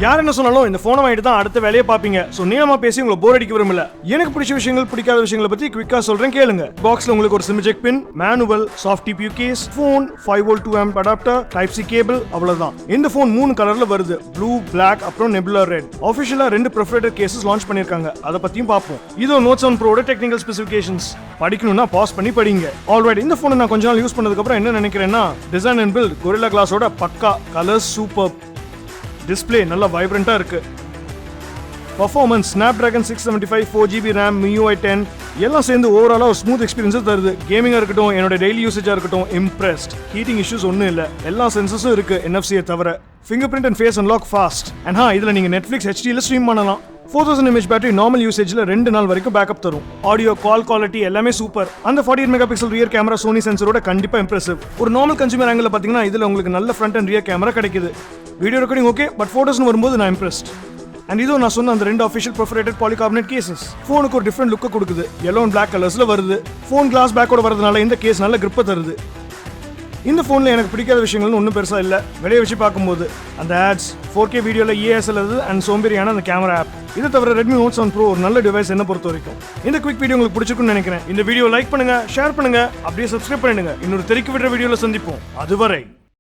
யார் என்ன சொன்னாலும் இந்த போனை வாங்கிட்டு தான் அடுத்த வேலையை பாப்பீங்க. சோ நீளமா பேசி உங்களை போர் அடிக்க விரும்பல. எனக்கு பிடிச்ச விஷயங்கள் பிடிக்காத விஷயங்களை பத்தி குவிக்கா சொல்றேன் கேளுங்க. பாக்ஸ்ல உங்களுக்கு ஒரு SIM eject pin, manual, soft TPU case, phone, 5V 2A adapter, type C cable, அவ்வளவுதான். இந்த போன் 3 கலர்ல வருது, ப்ளூ, பிளாக், அப்புறம் நெபுலா ரெட். ஆஃபிஷியலா 2 பெர்ஃபரேட்டட் கேசஸ் லான்ச் பண்ணிருக்காங்க. அத பத்தியும் பாப்போம். இதோ Note 7 Proவோட டெக்னிக்கல் ஸ்பெசிஃபிகேஷன்ஸ். படிக்கணும்னா பாஸ் பண்ணி படிங்க. ஆல்ரைட், இந்த போனை நான் கொஞ்ச நாள் யூஸ் பண்ணதுக்கு அப்புறம் என்ன நினைக்கிறேன்னா, டிசைன் அண்ட் பில்ட் Gorilla Glassோட பக்கா, கலர்ஸ் சூப்பர், டிஸ்ப்ளே நல்லா வைப்ரண்டா இருக்கு. Performance Snapdragon 675, 4GB RAM, MIUI 10 எல்லாம் சேர்ந்து ஓவராலா ஒரு ஸ்மூத் எக்ஸ்பீரியன்ஸ் தருது. கேமிங்கா இருக்கட்டும், என்னோட டெய்லி யூசேஜா இருக்கட்டும், இம்ப்ரெஸ்ட். ஹீட்டிங் இஷ்யூஸ் ஒன்றும் இல்லை, எல்லா சென்சஸும் இருக்கு NFC தவிர. Fingerprint and face unlock fast. And இதுல நீங்க Netflix HDல ஸ்ட்ரீம் பண்ணலாம். 4000 mAh பேட்டரி நார்மல் யூசேஜ்ல 2 நாள் வரைக்கும் பேக்கப் தரும். ஆடியோ, கால் குவாலிட்டி எல்லாமே சூப்பர். அந்த 48 மெகாபிக்சல் ரியர் கேமரா சோனி சென்சரோட கண்டிப்பா இம்ப்ரெசிவ். ஒரு நார்மல் கன்சூமர் ஆங்கிள் பாத்தீங்கன்னா இதுல உங்களுக்கு நல்ல ஃப்ரண்ட் அண்ட் ரியர் கேமரா கிடைக்குது. வீடியோ ரெக்கார்டிங் ஓகே, பட் போட்டோஸ்னு வரும்போது நான் இம்ப்ரெஸ்ட். அண்ட் இதோ நான் சொன்ன அந்த 2 அஃபிஷியல் பெர்ஃபரேட்டட் பாலிகார்பனேட் கேசஸ் ஃபோனுக்கு ஒரு டிஃப்ரெண்ட் லுக் கொடுக்குது. yellow and black கலர்ஸ்ல வருது. ஃபோன் கிளாஸ் பேக்கோட வரதுனால இந்த கேஸ் நல்ல கிரிப்பை தருது. இந்த ஃபோனில் எனக்கு பிடிக்காத விஷயங்கள்னு ஒன்றும் பெருசாக இல்லை. வெளியே வச்சு பார்க்கும்போது அந்த ஆட்ஸ், 4K வீடியோவில் ESL அண்ட் சோம்பேறியான அந்த கேமரா ஆப். இதை தவிர Redmi Note 7 Pro ஒரு நல்ல டிவைஸ் என்ன பொறுத்த வரைக்கும். இந்த குவிக் வீடியோ உங்களுக்கு பிடிச்சிருக்குன்னு நினைக்கிறேன். இந்த வீடியோ லைக் பண்ணுங்க, ஷேர் பண்ணுங்க, அப்படியே சப்ஸ்கிரைப் பண்ணிடுங்க. இன்னொரு தெரிக்க விடுற வீடியோவில் சந்திப்போம். அதுவரை